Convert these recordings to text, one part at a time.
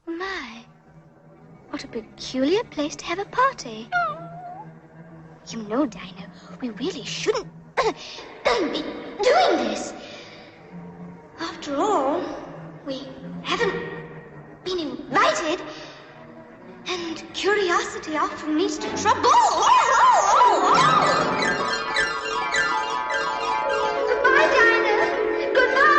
My, what a peculiar place to have a party. You know, Dinah, we really shouldn't be doing this. After all, we haven't been invited, and curiosity often leads to trouble. Goodbye, Dinah. Goodbye.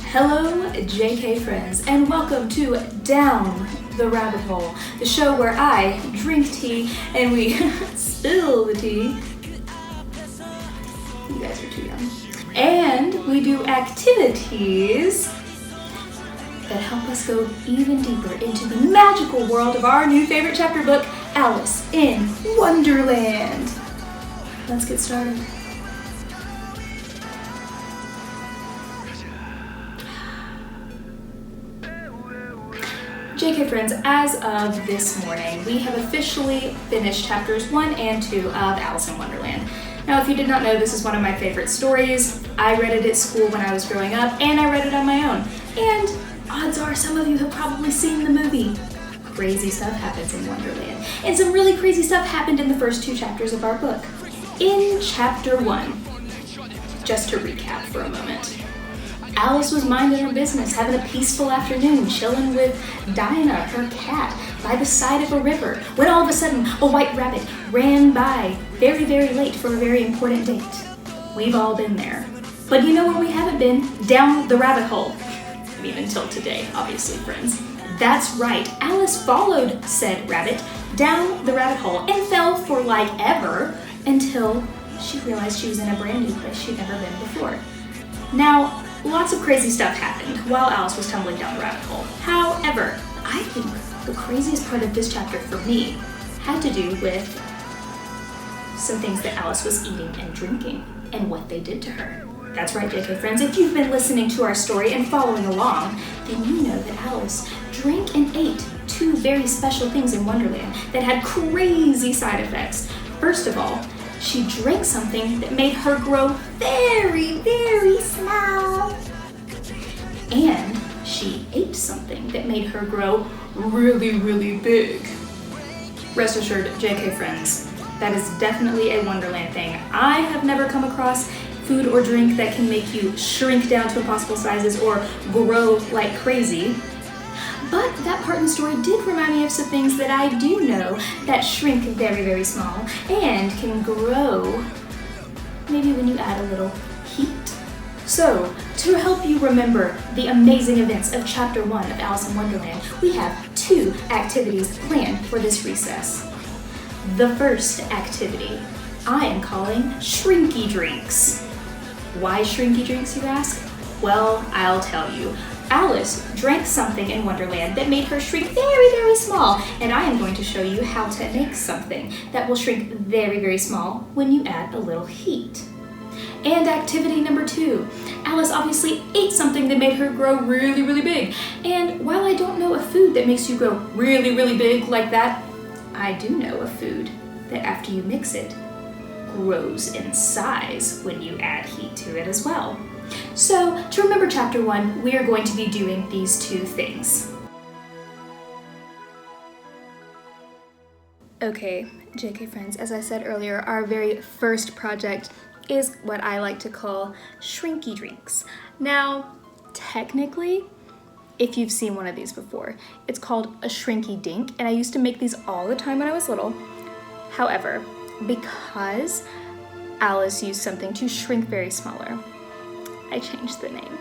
Hello, JK friends, and welcome to Down the Rabbit Hole, the show where I drink tea and we spill the tea. You guys are too young. And we do activities that help us go even deeper into the magical world of our new favorite chapter book, Alice in Wonderland. Let's get started. JK friends, as of this morning, we have officially finished chapters 1 and 2 of Alice in Wonderland. Now, if you did not know, this is one of my favorite stories. I read it at school when I was growing up, and I read it on my own. And odds are some of you have probably seen the movie. Crazy stuff happens in Wonderland. And some really crazy stuff happened in the first 2 chapters of our book. In chapter 1, just to recap for a moment, Alice was minding her business, having a peaceful afternoon, chilling with Dinah, her cat, by the side of a river, when all of a sudden a white rabbit ran by very, very late for a very important date. We've all been there. But you know where we haven't been? Down the rabbit hole. I mean, until today, obviously, friends. That's right, Alice followed said rabbit down the rabbit hole and fell for like ever until she realized she was in a brand new place she'd never been before. Now, lots of crazy stuff happened while Alice was tumbling down the rabbit hole. However, I think the craziest part of this chapter for me had to do with some things that Alice was eating and drinking and what they did to her. That's right, JK friends, if you've been listening to our story and following along, then you know that Alice drank and ate 2 very special things in Wonderland that had crazy side effects. First of all, she drank something that made her grow very, very small. And she ate something that made her grow really, really big. Rest assured, JK friends, that is definitely a Wonderland thing. I have never come across food or drink that can make you shrink down to impossible sizes or grow like crazy. But that part in the story did remind me of some things that I do know that shrink very, very small and can grow maybe when you add a little heat. So, to help you remember the amazing events of Chapter 1 of Alice in Wonderland, we have 2 activities planned for this recess. The first activity I am calling Shrinky Drinks. Why Shrinky Drinks, you ask? Well, I'll tell you. Alice drank something in Wonderland that made her shrink very, very small, and I am going to show you how to make something that will shrink very, very small when you add a little heat. And activity number 2, Alice obviously ate something that made her grow really, really big. And while I don't know a food that makes you grow really, really big like that, I do know a food that after you mix it, grows in size when you add heat to it as well. So, to remember Chapter 1, we are going to be doing these 2 things. Okay, JK friends, as I said earlier, our very first project is what I like to call Shrinky Drinks. Now, technically, if you've seen one of these before, it's called a Shrinky Dink, and I used to make these all the time when I was little. However, because Alice used something to shrink very smaller, I changed the name.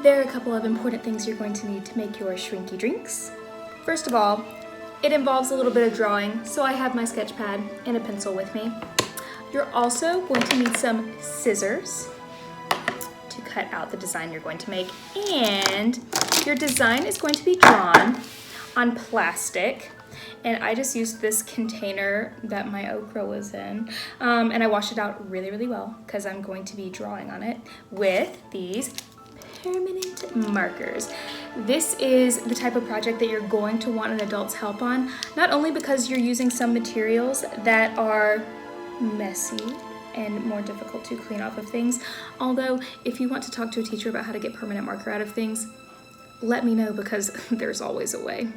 There are a couple of important things you're going to need to make your Shrinky Drinks. First of all, it involves a little bit of drawing, so I have my sketch pad and a pencil with me. You're also going to need some scissors to cut out the design you're going to make, and your design is going to be drawn on plastic and I just used this container that my okra was in, and I washed it out really, really well because I'm going to be drawing on it with these permanent markers. This is the type of project that you're going to want an adult's help on, not only because you're using some materials that are messy and more difficult to clean off of things, although if you want to talk to a teacher about how to get permanent marker out of things, let me know because there's always a way.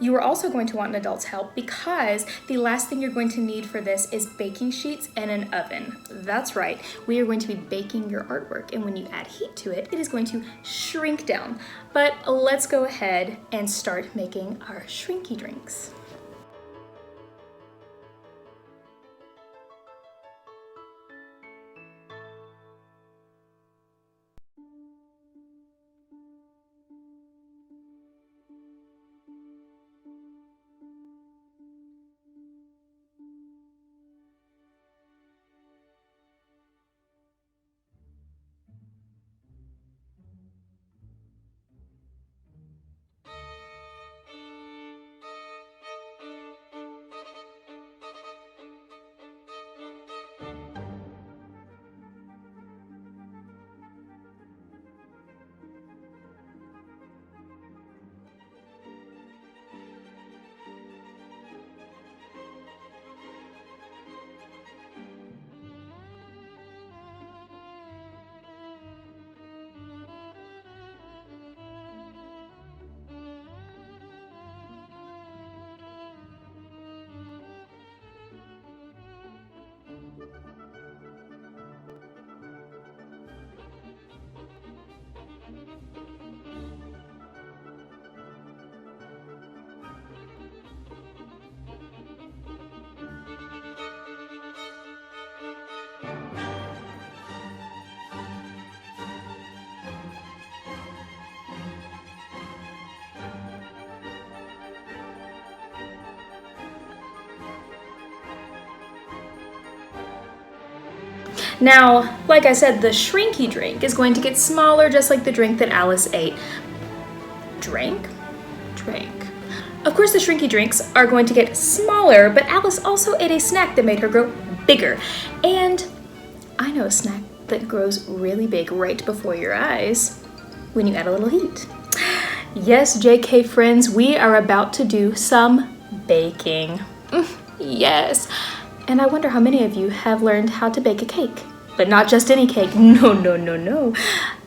You are also going to want an adult's help because the last thing you're going to need for this is baking sheets and an oven. That's right, we are going to be baking your artwork, and when you add heat to it, it is going to shrink down. But let's go ahead and start making our shrinky drinks. Now, like I said, the shrinky drink is going to get smaller just like the drink that Alice ate. Drink. Of course, the shrinky drinks are going to get smaller, but Alice also ate a snack that made her grow bigger. And I know a snack that grows really big right before your eyes when you add a little heat. Yes, JK friends, we are about to do some baking. Yes. And I wonder how many of you have learned how to bake a cake. But not just any cake. No.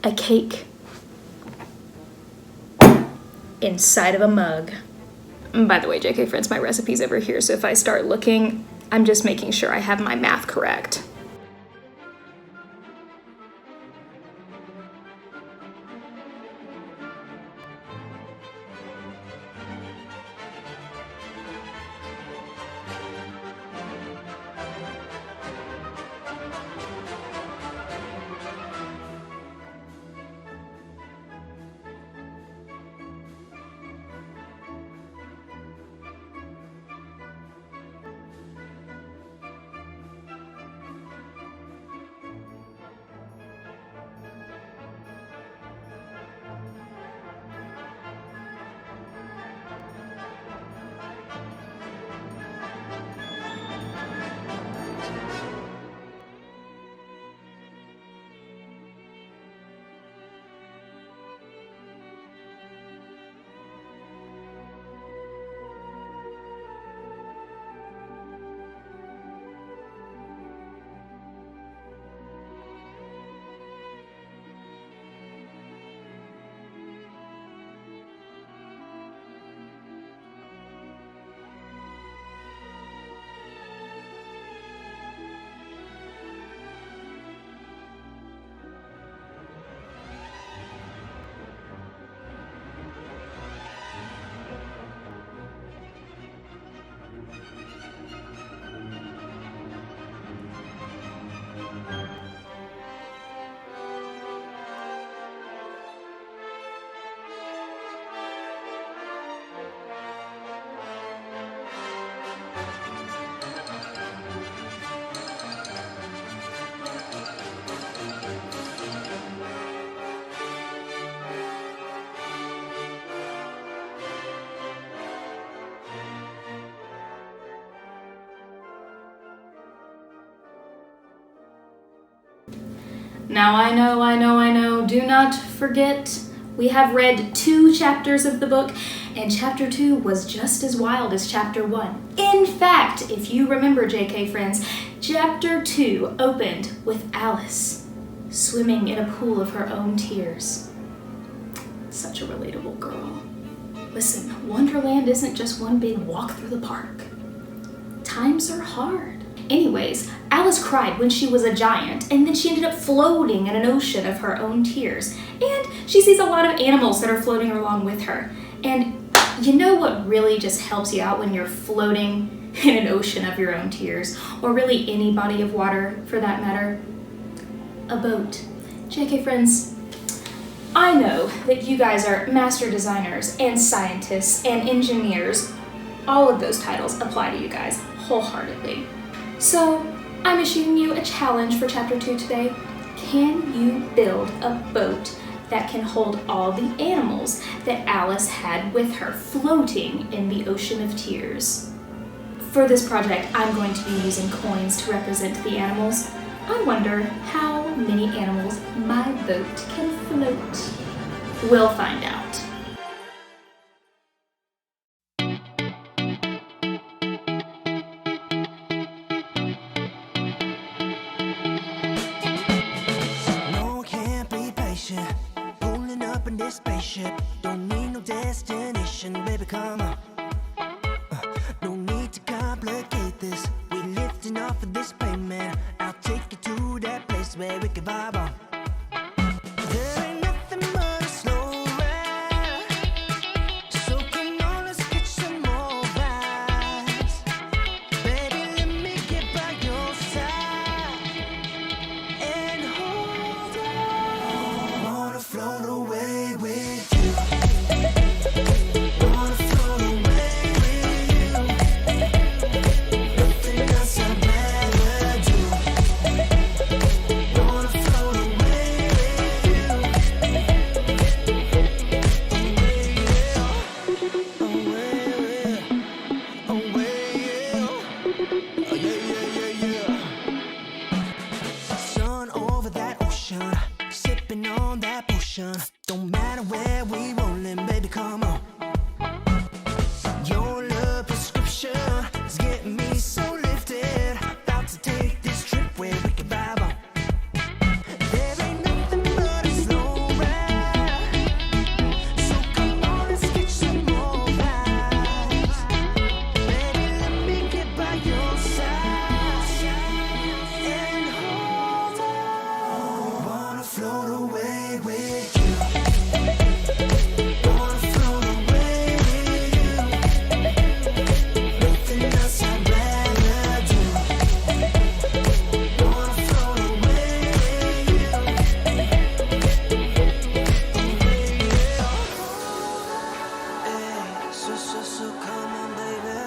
A cake inside of a mug. By the way, JK friends, my recipe's over here, so if I start looking, I'm just making sure I have my math correct. Now I know, do not forget, we have read 2 chapters of the book, and chapter 2 was just as wild as chapter 1. In fact, if you remember, JK friends, chapter 2 opened with Alice swimming in a pool of her own tears. Such a relatable girl. Listen, Wonderland isn't just one big walk through the park. Times are hard. Anyways, Alice cried when she was a giant, and then she ended up floating in an ocean of her own tears. And she sees a lot of animals that are floating along with her. And you know what really just helps you out when you're floating in an ocean of your own tears, or really any body of water for that matter? A boat. JK friends, I know that you guys are master designers and scientists and engineers. All of those titles apply to you guys wholeheartedly. So I'm issuing you a challenge for chapter 2 today. Can you build a boat that can hold all the animals that Alice had with her floating in the ocean of tears? For this project, I'm going to be using coins to represent the animals. I wonder how many animals my boat can float. We'll find out. Pulling up in this spaceship, don't need no destination, baby, come on. No need to complicate this. We lifting off of this plane, man. I'll take you to that place where we can vibe on. There ain't nothing but a slow ride, so come on, let's get some more vibes. Baby, let me get by your side and hold on. Wanna float away with you. Wanna float away with you. Nothing else I'd rather do. Wanna float away with you. Sun over that ocean, sipping on that potion. Don't matter where we rollin', baby, come on. Your love prescription is getting me so lifted. About to take this trip where we can vibe on. There ain't nothing but a slow ride, so come on, let's get some more vibes. Baby, let me get by your side and hold on. Wanna float away with you. Wanna float away with you. Nothing else I'd rather do. Wanna float away with you. Hey, so come on, baby.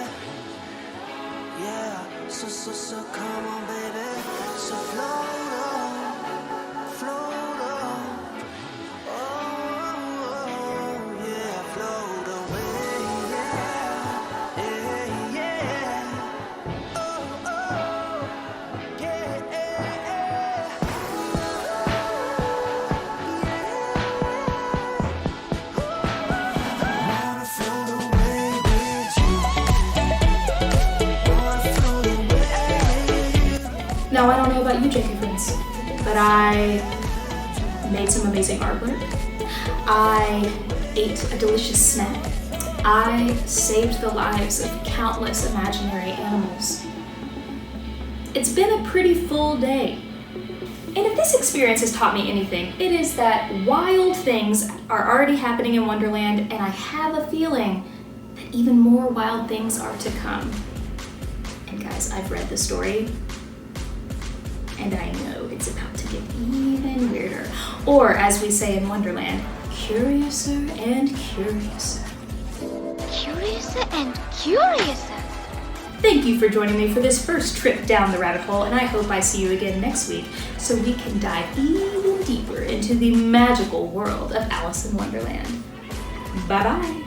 Yeah, so come on, baby. So float on, float on. Oh, yeah, float away, yeah, yeah, yeah. Oh, yeah, Wanna float away with you. Wanna float away with you. Now, I don't know about you, JK friends, but I made some amazing artwork. I ate a delicious snack. I saved the lives of countless imaginary animals. It's been a pretty full day. And if this experience has taught me anything, it is that wild things are already happening in Wonderland, and I have a feeling that even more wild things are to come. And guys, I've read the story, and I know it's about to get even weirder. Or, as we say in Wonderland, curiouser and curiouser. Curiouser and curiouser. Thank you for joining me for this first trip down the rabbit hole, and I hope I see you again next week so we can dive even deeper into the magical world of Alice in Wonderland. Bye-bye.